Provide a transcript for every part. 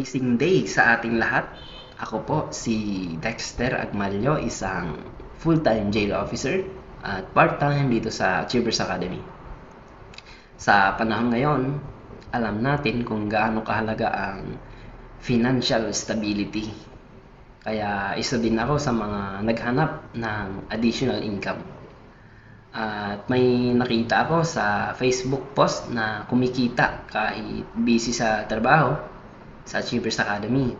amazing day sa ating lahat. Ako po si Dexter Agmalio, isang full-time jail officer at part-time dito sa Achievers Academy. Sa panahon ngayon, alam natin kung gaano kahalaga ang financial stability. Kaya isa din ako sa mga naghanap ng additional income. At may nakita ako sa Facebook post na kumikita kahit busy sa trabaho sa Achievers Academy.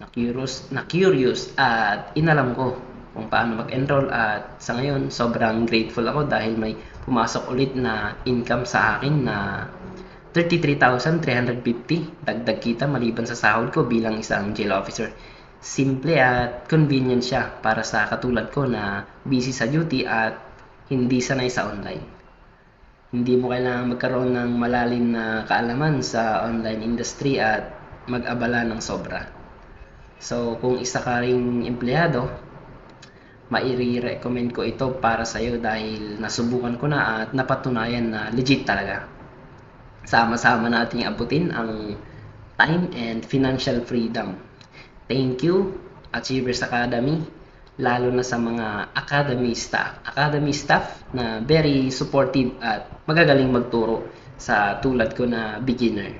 Na-curious at inalam ko kung paano mag-enroll at sa ngayon sobrang grateful ako dahil may pumasok ulit na income sa akin na 33,350 dagdag kita maliban sa sahod ko bilang isang jail officer. Simple at convenient siya para sa katulad ko na busy sa duty at hindi sanay sa online. Hindi mo kailangan magkaroon ng malalim na kaalaman sa online industry at mag-abala ng sobra. So, kung isa ka ring empleyado, maire-recommend ko ito para sa iyo dahil nasubukan ko na at napatunayan na legit talaga. Sama-sama nating abutin ang time and financial freedom. Thank you, Achievers Academy, lalo na sa mga academy staff na very supportive at magagaling magturo sa tulad ko na beginner.